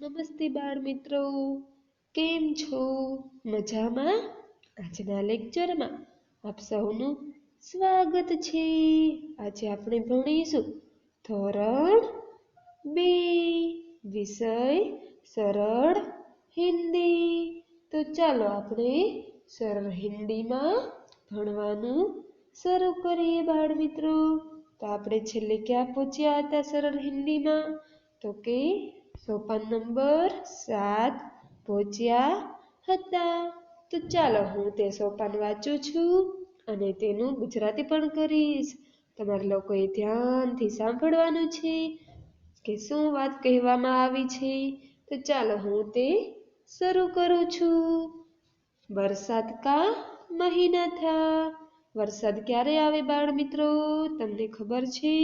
નમસ્તે બાળ મિત્રો, કેમ છો? મજામાં? આજના લેક્ચરમાં આપ સૌનું સ્વાગત છે. આજે આપણે ભણીશું ધોરણ 2 વિષય સરળ હિન્દી. તો ચાલો આપણે સરળ હિન્દીમાં ભણવાનું શરૂ કરીએ બાળ મિત્રો. તો આપણે છેલ્લે ક્યાં પહોંચ્યા હતા સરળ હિન્દીમાં? તો કે સોપાન નંબર 7 પહોંચ્યા હતા. તો ચાલો હું તે સોપાન વાંચું છું અને તેનું ગુજરાતી પણ કરીશ. તમારે લોકોએ ધ્યાનથી સાંભળવાનું છે કે શું વાત કહેવામાં આવી છે. તો ચાલો હું તે શરૂ કરું છું. વરસાદ કા મહિના થા. વરસાદ ક્યારે આવે બાળ મિત્રો? તમને ખબર છે?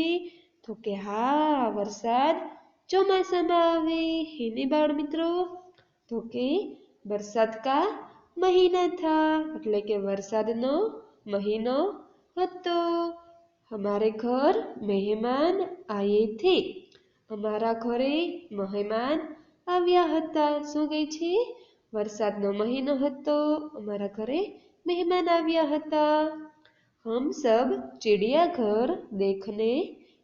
તો કે હા, વરસાદ ચોમાસામાં આવે. હેને બાળ મિત્રો? તો કે વરસાદ કા મહિના થા એટલે કે વરસાદનો મહિનો હતો. હમારે ઘર મહેમાન આયે થે. અમારા ઘરે મહેમાન આવ્યા હતા. શું કહે છે? વરસાદનો મહિનો હતો, અમારા ઘરે મહેમાન આવ્યા હતા. હમ સબ ચિડિયાઘર દેખને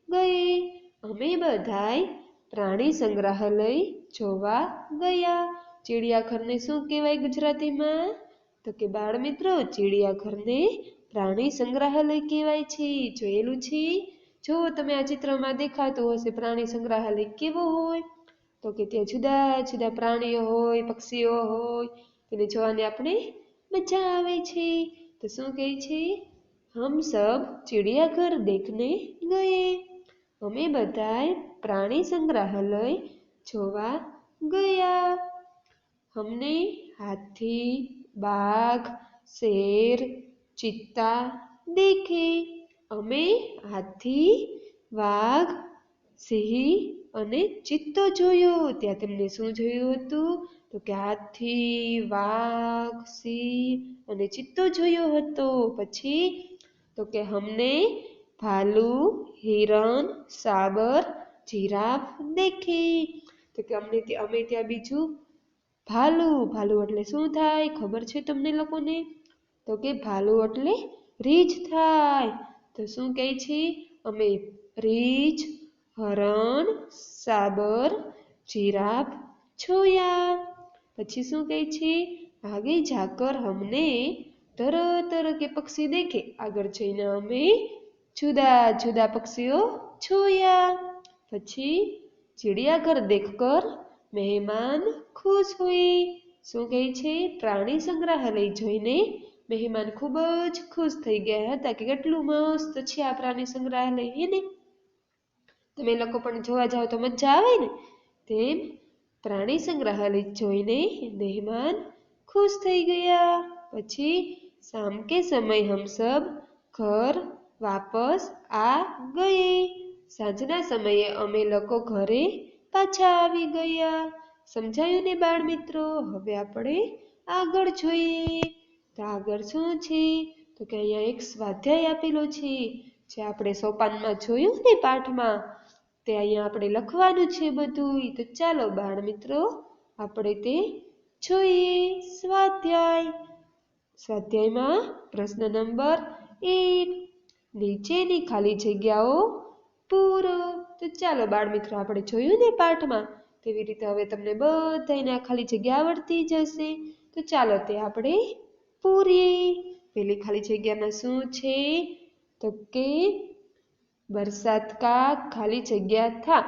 ગયે. અમે બધાય પ્રાણી સંગ્રહાલય જોવા ગયા. ચિડિયાઘરને શું કહેવાય ગુજરાતીમાં? તો કે બાળ મિત્રો, ચિડિયાઘરને પ્રાણી સંગ્રહાલય કહેવાય છે. જોયેલું છે? જો તમે આ ચિત્રમાં દેખાતું હશે પ્રાણી સંગ્રહાલય કેવો હોય? તો કે ત્યાં જુદા જુદા પ્રાણીઓ હોય, પક્ષીઓ હોય, તેને જોવાની આપણે મજા આવે છે. તો શું કહે છે? હમ સબ ચિડિયાઘર દેખને ગયે. અમે બધાય પ્રાણી સંગ્રહાલય જોવા ગયા. हमने हाथी, बाघ, शेर, चीता देखे. અમે હાથી, વાઘ, સિંહ અને ચિત્તો જોયો. ત્યાં તેમને શું જોયું હતું? તો કે હાથી, વાઘ, સિંહ અને ચિત્તો જોયો હતો. પછી તો કે હમને ભાલુ, હિરણ, સાબર, જીરાફ દેખી. તો કે અમે ત્યાં બીજું ભાલુ એટલે શું થાય ખબર છે તમને લોકોને? તો કે ભાલુ એટલે રીંછ થાય. તો શું કહે છે? અમે રીંછ, હરણ, સાબર, જીરાફ જોયા. પછી શું કહે છે? આગે જાકર હમને तरह तरह के पक्षी देखे. આગળ જઈને અમે જુદા જુદા પક્ષીઓ જોયા. પછી ચિડિયાઘર દેખકર મહેમાન ખુશ હુઈ. શું કહે છે? પ્રાણી સંગ્રહાલય જોઈને મહેમાન ખૂબ જ ખુશ થઈ ગયા હતા કે કેટલું મસ્ત છે આ પ્રાણી સંગ્રહાલય. હેને? તમે લોકો પણ જોવા જાઓ તો મજા આવે ને? તેમ પ્રાણી સંગ્રહાલય જોઈને મહેમાન ખુશ થઈ ગયા. પછી शाम के समय हम सब घर वापस आ गए. સાંજના સમયે અમે લોકો ઘરે પાછા આવી ગયા. સમજાયું ને બાળ મિત્રો? હવે આપણે આગળ જોઈએ. તો આગળ શું છે? તો કે અહીંયા એક સ્વાધ્યાય આપેલો છે જે આપણે સોપાનમાં જોયું ને પાઠમાં, તે અહીંયા આપણે લખવાનું છે બધું. તો ચાલો બાળ મિત્રો આપણે તે જોઈએ. સ્વાધ્યાયમાં પ્રશ્ન નંબર 1, નીચેની ખાલી જગ્યાઓ પૂરો. તો ચાલો બાળ મિત્રો આપણે જોયું ને પાઠમાં તેવી રીતે હવે તમને બધાને આ ખાલી જગ્યા આવડતી જશે. તો ચાલો તે આપણે પૂરીએ. પેલી ખાલી જગ્યામાં શું છે? તો કે बरसात का खाली जग्या था.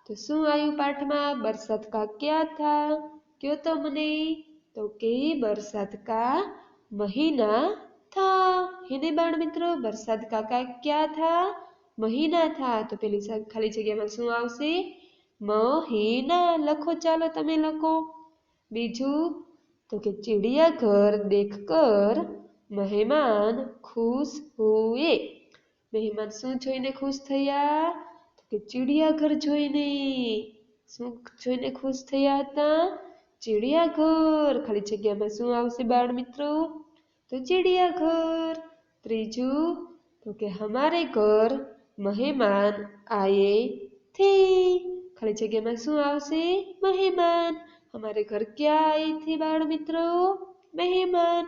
तो શું આવ્યું પાઠમાં? बरसात का क्या था? क्यों तो મને? तो કે बरसात का महीना था. હેને બાળ મિત્રો? बरसात का क्या था? महीना था. तो પેલી ખાલી જગ્યામાં શું આવશે? મહિના. લખો ચાલો તમે લખો. બીજું તો કે चिड़ियाघर देखकर मेहमान खुश हुए. મહેમાન શું જોઈને ખુશ થયા? તો કે ચિડિયાઘર જોઈને. શું જોઈને ખુશ થયા હતા? ચિડિયાઘર. ખાલી જગ્યામાં શું આવશે બાળ મિત્રો? તો ચિડિયાઘર. ત્રીજું તો કે હમારે ઘર મહેમાન આયે થે. खाली जगह में शू आवशे मेहमान। हमारे घर क्या आए थे बाळ मित्रों मेहमान।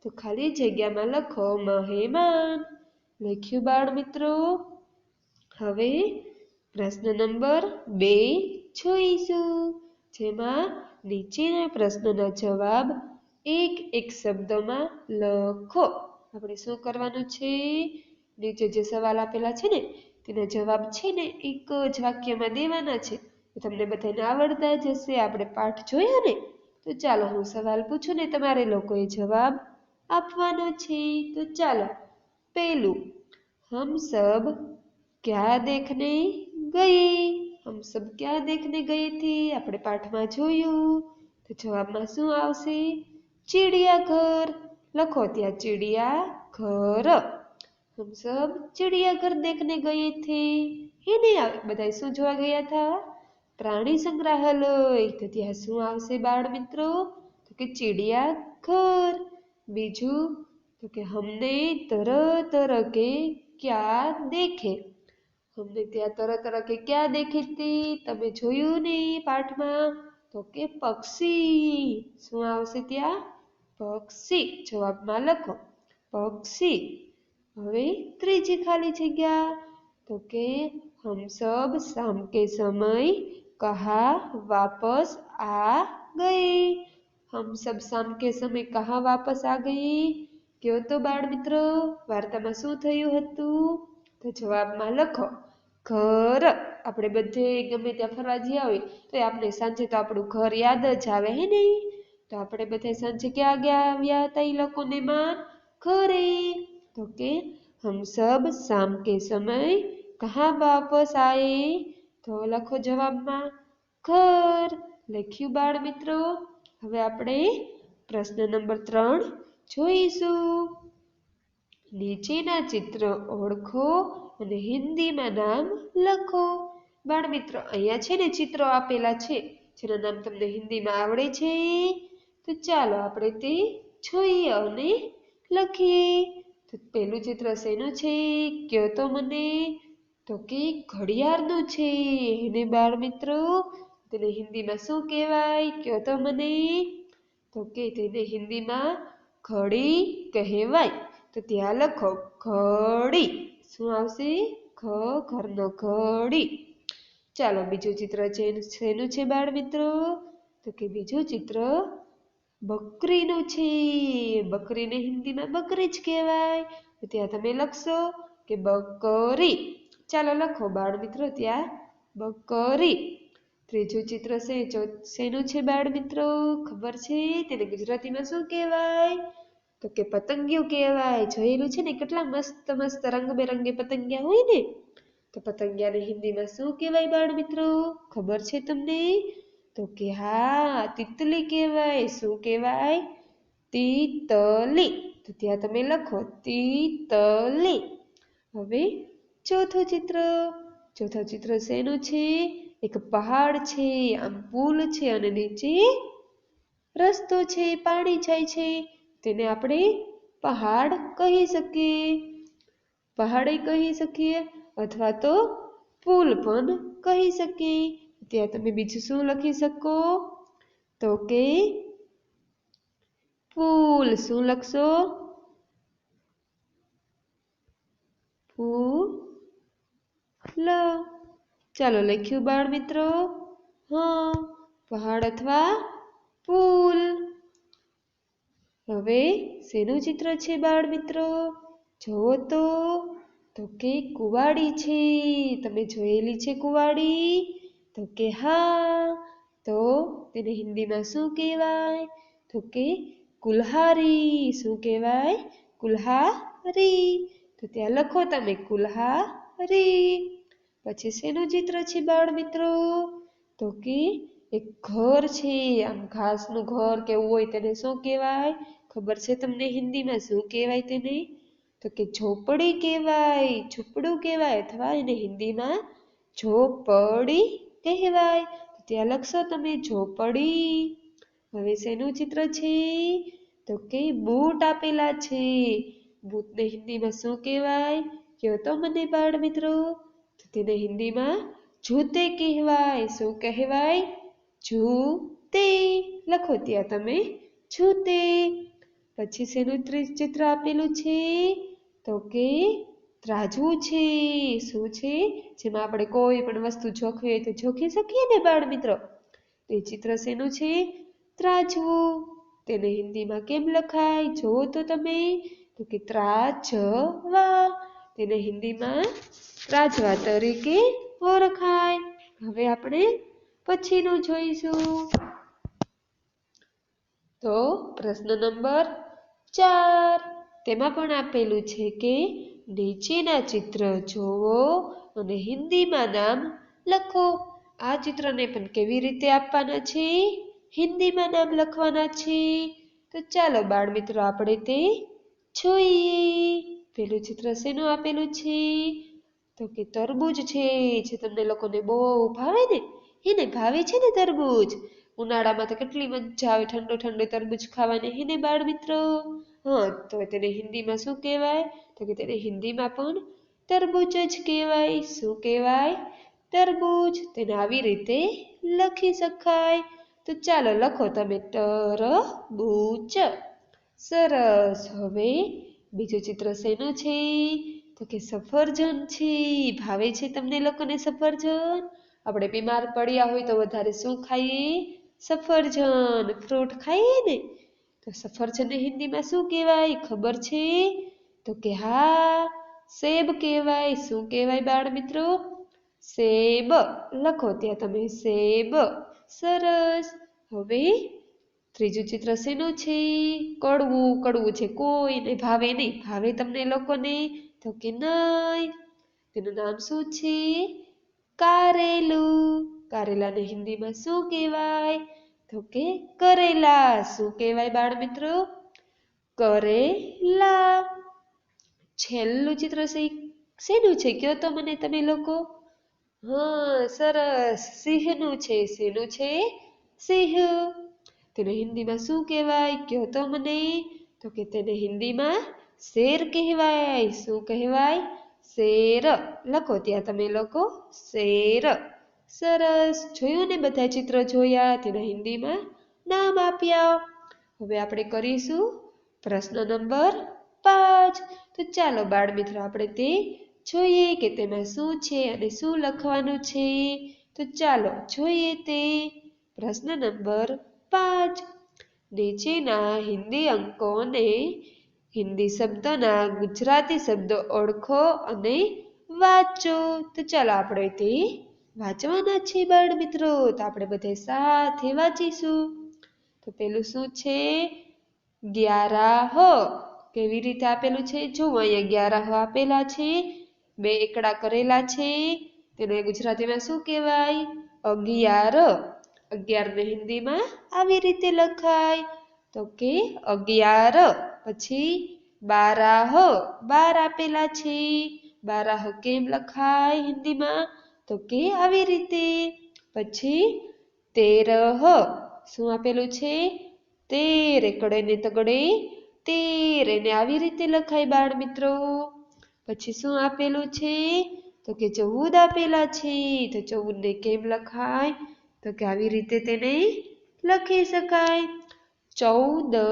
तो खाली जगह में लखो मेहमान। लख्યું बाळ मित्रों। હવે પ્રશ્ન નંબર 2 જોઈશું જેમાં નીચેના પ્રશ્નના જવાબ એક શબ્દમાં લખો। આપણે શું કરવાનું છે નીચે જે સવાલ આપેલા છે ને તેના જવાબ છે ને એક જ વાક્યમાં દેવાના છે। તમને બધાને આવડતા જ હશે। આપણે પાઠ જોયા ને તો ચાલો હું સવાલ પૂછું ને તમારે લોકોએ જવાબ આપવાનો છે। તો ચાલો પહેલું हम सब क्या देखने गए। हम सब क्या देखने गए थे આપણે પાઠમાં જોયું। તો જવાબમાં શું આવશે चिड़ियाघर। લખો ત્યાં चिड़ियाघर। हम सब चिड़ियाघर देखने गए थे। हे ને બધાય શું જોવા ગયા था प्राणी संग्रहालय। તો ત્યાં શું આવશે બાળ મિત્રો તો કે चिड़ियाघर। બીજું तो कि हमने तरह तरह के क्या देखे। हमने त्या तरह तरह के क्या देखे थे तमे जोयुं ने पाठ में तो के पक्षी। शुं आवशे त्या पक्षी। जवाब में लखो पक्षी। हवे त्रीजी खाली जग्या तो के हम सब शाम के समय कहाँ वापस आ गए। हम सब शाम के समय कहाँ वापस आ गए क्यों तो बाळ मित्रों वार्ता में शुं थयुं हतुं तो जवाब में लखो घर। આપણે બધે ગમે ત્યાં ફરવા ગયા હોય તો આપણે સાંજે તો આપણું ઘર યાદ જ આવે હે ને। તો આપણે બધા સાંજે ક્યાં આવ્યા હતા એ લોકોને માં ઘરે। તો કે हम सब शाम के समय कहाँ वापस आए तो લખો જવાબમાં ઘર। લખ્યું બાળ મિત્રો। હવે આપણે પ્રશ્ન નંબર 3 જોઈશું। નીચેના ચિત્ર ઓળખો અને હિન્દીમાં નામ લખો। બાળ મિત્રો અહીંયા છે ને ચિત્રો આપેલા છે જેના નામ તમને હિન્દીમાં આવડે છે તો ચાલો આપણે તે જોઈએ અને લખીએ। તો પહેલું ચિત્ર શેનું છે કયો તો મને તો કે ઘડિયાળનું છે। એને બાળ મિત્રો તેને હિન્દીમાં શું કહેવાય કયો તો મને તો કે તેને હિન્દીમાં ઘડી કહેવાય। તો ત્યાં લખો ઘડી। શું આવશે ઘરનો ઘડી। ચાલો બીજું ચિત્ર શેનું છે બાળ મિત્રો તો કે બીજું ચિત્ર બકરીનું છે। બકરીને હિન્દીમાં બકરી જ કહેવાય। તો ત્યાં તમે લખશો કે બકરી। ચાલો લખો બાળ મિત્રો ત્યાં બકરી। ત્રીજું ચિત્ર શેનું છે બાળ મિત્રો ખબર છે તેને ગુજરાતીમાં શું કહેવાય તો કે પતંગિયું કહેવાય। જોયેલું છે ને કેટલા મસ્ત મસ્ત રંગબેરંગી પતંગિયા હોય ને તો પતંગિયાને હિન્દીમાં શું કહેવાય બાળ મિત્રો ખબર છે તમને તો કે હા તિતલી કહેવાય। શું કહેવાય તિતલી। તો ત્યાં તમે લખો તિતલી। હવે ચોથું ચિત્ર શેનું છે એક પહાડ છે આમ પુલ છે અને નીચે રસ્તો છે પાણી જાય છે તેને આપણે પહાડ કહી શકીએ। પહાડે કહી શકીએ અથવા તો પુલ પણ કહી શકીએ। ત્યાં તમે બીજું શું લખી શકો તો કે પુલ। શું લખશો પુલ। ચાલો લખ્યું બાળ મિત્રો हाँ पहाड़ अथवा पुल। હવે શેનું ચિત્ર છે બાળ મિત્રો જોવો તો કે કુવાડી છે। તમે જોયેલી છે કુવાડી તો કે હા તો તેને હિન્દીમાં શું કહેવાય તો કે કુલ્હારી। શું કહેવાય કુલ્હારી। તો ત્યાં લખો તમે કુલ્હારી। પછી શેનું ચિત્ર છે બાળ મિત્રો તો કે એક ઘર છે આમ ઘાસનું ઘર કેવું હોય તેને શું કહેવાય ખબર છે તમને હિન્દીમાં શું કહેવાય તેને તો કે ઝોપડી કહેવાય ઝૂંપડું કહેવાય અથવા એને હિન્દીમાં ઝોપડી કહેવાય। ત્યાં લખશો તમે ઝોપડી। હવે શેનું ચિત્ર છે તો કે બૂટ આપેલા છે। બૂટને હિન્દીમાં શું કહેવાય કયો તો મને બાળ મિત્રો તો તેને હિન્દીમાં જૂતે કહેવાય. શું કહેવાય? જૂતે. લખો ત્યાં તમે જૂતે. પછી શેનું ચિત્ર આપેલું છે? તો કે ત્રાજવું છે. શું છે? જેમાં આપણે કોઈ પણ વસ્તુ જોખવી હોય તો જોખી શકીએ ને બાળ મિત્રો. તે ચિત્ર શેનું છે? ત્રાજવું. તેને હિન્દીમાં કેમ લખાય? જુઓ તો તમે. તો કે ત્રાજવા. તેને હિન્દીમાં ત્રાજવા તરીકે ઓળખાય. હવે આપણે પછીનું જોઈશું. તો પ્રશ્ન નંબર 4. તેમાં પણ આપેલું છે કે નીચેના ચિત્ર જોવો અને હિન્દીમાં નામ લખો. આ ચિત્રને પણ કેવી રીતે આપવાના છે? હિન્દીમાં નામ લખવાના છે. તો ચાલો બાળ મિત્રો આપણે તે જોઈએ. પેલું ચિત્ર શેનું આપેલું છે? તો કે તરબૂચ છે. જે તમને લોકોને બહુ ભાવે ને? એને ભાવે છે ને તરબૂચ? ઉનાળામાં તો કેટલી મજા આવે ઠંડુ ઠંડુ તરબૂચ ખાવાની. એને બાળ મિત્રો. હા, તો તેને હિન્દીમાં શું કહેવાય? તો કે તેને હિન્દીમાં પણ તરબૂચ જ કહેવાય. શું કહેવાય? તરબૂચ. તેને આવી રીતે લખી શકાય. તો ચાલો લખો તમે તરબૂચ. સરસ. હવે બીજું ચિત્ર શેનું છે? તો કે સફરજન છે. ભાવે છે તમને લોકોને સફરજન? આપણે બીમાર પડ્યા હોય તો વધારે શું ખાઈએ? સફરજન. ફ્રૂટ ખાઈએ ને? તો સફરજનને હિન્દીમાં શું કહેવાય? ખબર છે? તો કે હા, સેબ કહેવાય. શું કહેવાય બાળ મિત્રો? સેબ. લખો ત્યાં તમે સેબ. સરસ. હવે ત્રીજું ચિત્ર શેનું છે? કડવું. કડવું છે, કોઈને ભાવે નહીં. ભાવે તમને લોકોને? તો કે નહીં. તેનું નામ શું છે? કારેલું. કારેલાને હિન્દીમાં શું કહેવાય? તો કે કરેલા. શું કહેવાય બાળ મિત્રો? કરેલા. છેલ્લું ચિત્ર શેનું છે? કયો તો મને તમે લોકો. હા, સરસ. સિંહનું છે. શેનું છે? સિંહ. તેને હિન્દીમાં શું કહેવાય? કયો તો મને. તો કે તેને હિન્દીમાં શેર કહેવાય. શું કહેવાય? શેર. લખો ત્યાં તમે લોકો શેર. સરસ. જોયું ને? બધા ચિત્ર જોયા, તેના હિન્દીમાં નામ આપ્યા. હવે આપણે કરીશું પ્રશ્ન નંબર 5. તો ચાલો બાળ મિત્રો આપણે તે જોઈએ કે તેમાં શું છે અને શું લખવાનું છે. તો ચાલો જોઈએ તે. પ્રશ્ન નંબર 5. નીચેના હિન્દી અંકોને હિન્દી શબ્દના ગુજરાતી શબ્દો ઓળખો અને વાંચો. તો ચાલો આપણે તે વાંચવાના છે બાળ મિત્રો. તો આપણે બધા સાથે વાંચીશું. તો પેલું શું છે? 11. કેવી રીતે આપેલું છે? જો અહીંયા 11 આપેલા છે. 2 એકડા કરેલા છે. તેને ગુજરાતીમાં શું કહેવાય? 11. 11 ને હિન્દીમાં આવી રીતે લખાય. તો કે 11. પછી 12. 12 આપેલા છે. 12 કેમ લખાય હિન્દીમાં? તો કે આવી રીતે. પછી 13. શું આપેલું છે? 13. એકડે ને તગડે 13. એને આવી રીતે લખાય બાળ મિત્રો. પછી શું આપેલું છે? તો કે 14 આપેલા છે. તો 14 ને કેમ લખાય? તો કે આવી રીતે તેને લખી શકાય. 14.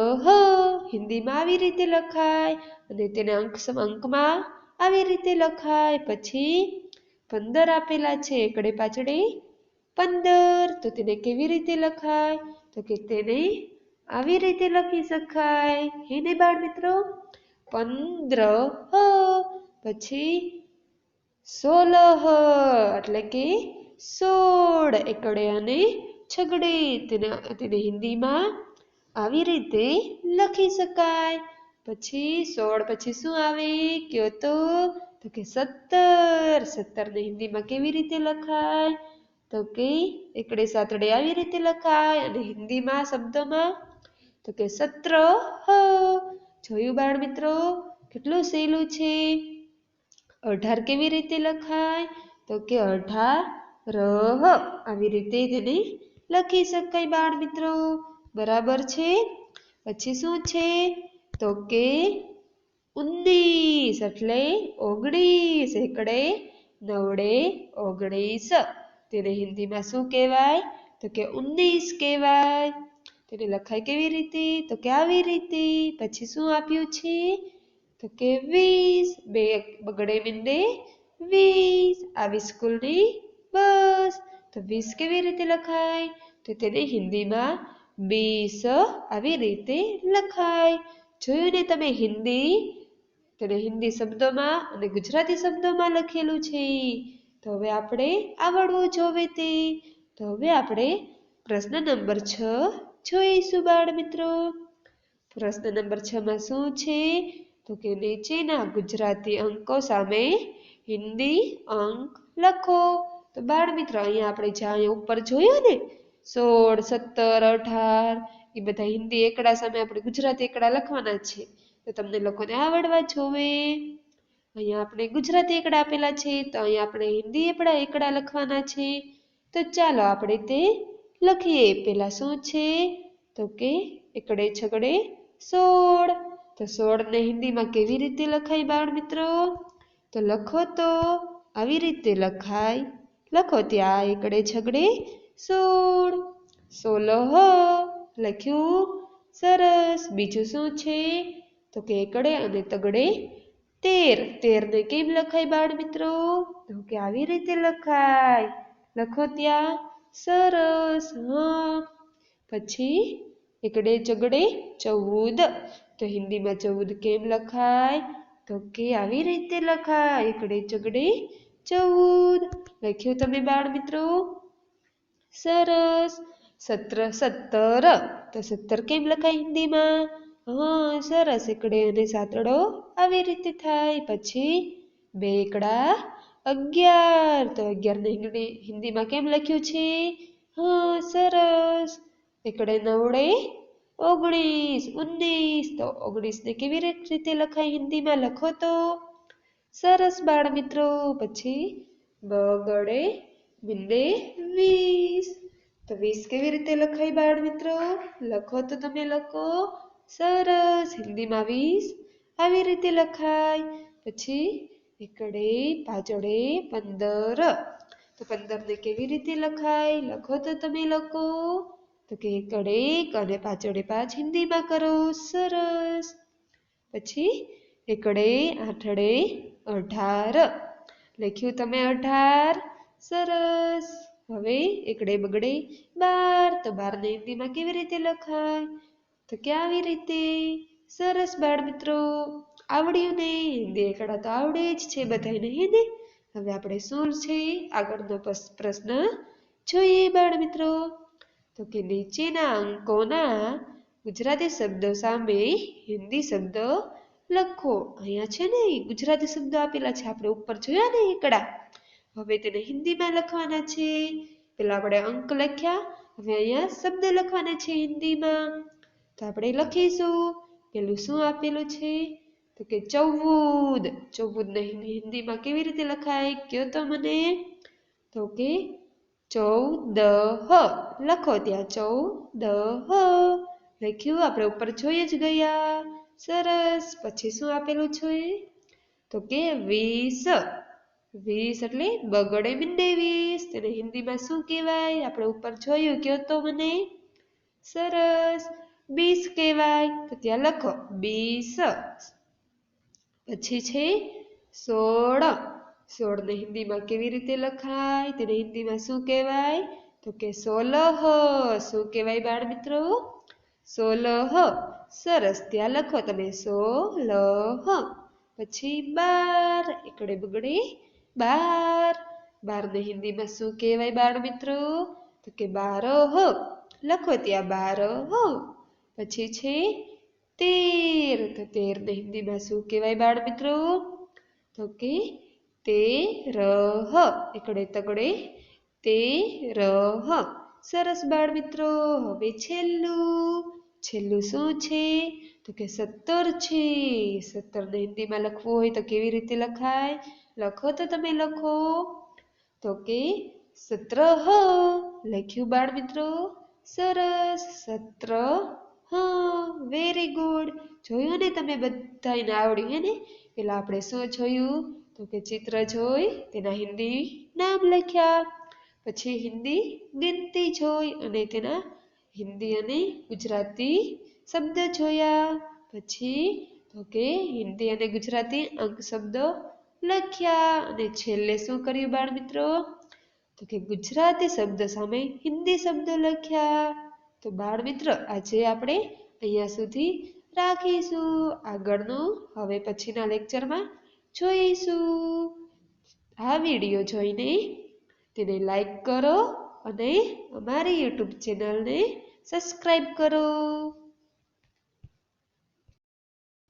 હિન્દીમાં આવી રીતે લખાય અને તેને અંકમાં આવી રીતે લખાય. પછી 15 આપેલા છે. એકડે પાછળે 15. તો તેને કેવી રીતે લખાય? તો કે તેને આવી રીતે લખી શકાય. હેને બાળ મિત્રો? 15. પછી 16 એટલે કે 16. એકડે અને છગડે તેને હિન્દીમાં આવી રીતે લખી શકાય. પછી 16 પછી શું આવે? કયો તો કે 17. 17 ને હિન્દીમાં કેવી રીતે લખાય? તો કે એકડે સાતડે આવી રીતે લખાય અને હિન્દીમાં શબ્દમાં તો કે 17. જોયું બાળ મિત્રો? કેટલું સહેલું છે. 18 કેવી રીતે લખાય? તો કે 18. આવી રીતે તેને લખી શકાય બાળ મિત્રો. બરાબર છે? પછી શું છે? તો કે 19 એટલે 19. એકડે નવડે 19. તેને હિન્દીમાં શું કહેવાય? તો કે 19 કહેવાય. તેને લખાય કેવી રીતે? તો કે આવી રીતે. પછી શું આપ્યું છે? તો કે 20. બે બગડે મીંડે 20. આવી સ્કૂલની બસ. તો 20 કેવી રીતે લખાય? તો તેને હિન્દીમાં 20 આવી રીતે લખાય. જોયું ને તમે હિન્દી? તેને હિન્દી શબ્દોમાં અને ગુજરાતી શબ્દોમાં લખેલું છે. તો હવે આપણે આવડવું જોવે તે. તો હવે આપણે પ્રશ્ન નંબર 6 જોઈશું બાળ મિત્રો. પ્રશ્ન નંબર 6 માં શું છે? તો કે નીચેના ગુજરાતી અંકો સામે હિન્દી અંક લખો. તો બાળ મિત્રો અહીંયા આપણે જ્યાં ઉપર જોયું ને 16, 17, 18 એ બધા હિન્દી એકડા સામે આપણે ગુજરાતી એકડા લખવાના છે. તો તમને લોકોને આવડવા જોવે. અહીંયા આપણે ગુજરાતી એકડા આપેલા છે, તો અહીંયા આપણે હિન્દી એકડા લખવાના છે. તો ચાલો આપણે તે લખીએ. પહેલા શું છે? તો કે એકડે છગડે 16. તો 16 ને હિન્દીમાં કેવી રીતે લખાય બાળ મિત્રો? તો લખો તો આવી રીતે લખાય. લખો ત્યાં એકડે છગડે 16. 16 લખ્યું. સરસ. બીજું શું છે? તો કે એકડે અને તગડે 13. 13 ને કેમ લખાય બાળ મિત્રો? તો કે આવી રીતે લખાય. લખો ત્યાં. સરસ. પછી એકડે ચગડે 14. તો હિન્દીમાં 14 કેમ લખાય? તો કે આવી રીતે લખાય. એકડે ચગડે 14. લખ્યું તમે બાળ મિત્રો? સરસ. 17. તો 17 કેમ લખાય હિન્દીમાં? સરસ. એકડે અને સાતડો આવી રીતે થાય. પછી બે એકડા 11. તો 11 ને હિન્દીમાં કેમ લખ્યું છે? સરસ. એકડે નવડે 19. 19. તો 19 ને કેવી રીતે લખાય હિન્દીમાં? લખો તો. સરસ બાળ મિત્રો. પછી બગડે મીંડે 20. તો 20 કેવી રીતે લખાય બાળ મિત્રો? લખો તો તમે લખો. સરસ. હિન્દીમાં 20 આવી રીતે લખાય. પછી એકડે પાછળે 15. તો 15 ને કેવી રીતે લખાય? લખો તો તમે લખો. તો કે એકડે 1 અને પાછળે 5 હિન્દીમાં કરો. સરસ. પછી એકડે આઠડે 18. લખ્યું તમે 18. સરસ. હવે એકડે બગડે 12. તો 12 ને હિન્દીમાં કેવી રીતે લખાય? તો કે આવી રીતે. સરસ બાળ મિત્રો. આવડ્યું ને? હિન્દી એકડા તો આવડે જ છે બધાને ને? હવે આપણે શું છે આગળનો પ્રશ્ન જોઈએ બાળ મિત્રો. તો કે નીચેના અંકોના ગુજરાતી શબ્દો સામે હિન્દી શબ્દો લખો. અહીંયા છે ને ગુજરાતી શબ્દો આપેલા છે, આપણે ઉપર જોયા ને એકડા. હવે તેને હિન્દીમાં લખવાના છે. પેલા આપણે અંક લખ્યા, હવે અહીંયા શબ્દ લખવાના છે હિન્દીમાં. તો આપણે લખીશું. પેલું શું આપેલું છે? તો કે 14. 14 ને હિન્દીમાં કેવી રીતે લખાય? કયો તો મને. તો કે 14. લખો ત્યાં 14. લખ્યું. આપણે ઉપર જોઈ જ ગયા. સરસ. પછી શું આપેલું છે? તો કે 20. 20 એટલે બગડે મીંડે 20. તેને હિન્દીમાં શું કહેવાય? આપણે ઉપર જોયું. કયો તો મને. સરસ. 20 કહેવાય. તો ત્યાં લખો 20. પછી છે 16. 16 ને હિન્દીમાં કેવી રીતે લખાય? તેને હિન્દીમાં શું કહેવાય? તો કે 16. શું કહેવાય બાળ મિત્રો? 16. સરસ. ત્યાં લખો તમે 16. પછી 12. એકડે બગડે 12. 12 ને હિન્દીમાં શું કહેવાય બાળ મિત્રો? તો કે 12. લખો ત્યાં 12. પછી છે 13. તો 13 ને હિન્દીમાં શું કહેવાય બાળ મિત્રો? તો કે 13. એકડે તગડે 13. સરસ બાળ મિત્રો. હવે છેલ્લું શું છે? તો કે 17 છે. 17 ને હિન્દીમાં લખવું હોય તો કેવી રીતે લખાય? લખો તો તમે લખો. તો કે 17. લખ્યું બાળ મિત્રો? સરસ. 17. Very good. જોયું ને તમે બધાને આવડ્યું હે ને? પેલા આપણે શું જોયું? તો કે ચિત્ર જોઈ તેના હિન્દી નામ લખ્યા. પછી હિન્દી ગિનતી જોઈ અને તેના હિન્દી અને ગુજરાતી શબ્દ જોયા. પછી તો કે હિન્દી અને ગુજરાતી અંક શબ્દો લખ્યા અને છેલ્લે શું કર્યું બાળ મિત્રો? તો કે ગુજરાતી શબ્દ સામે હિન્દી શબ્દો લખ્યા. તો બાળ મિત્રો આજે આપણે અહીંયા સુધી રાખીશું. આગળનું હવે પછીના લેક્ચરમાં જોઈશું. આ વિડીયો જોઈને તેને લાઈક કરો અને અમારી યુટ્યુબ ચેનલને સબસ્ક્રાઈબ કરો.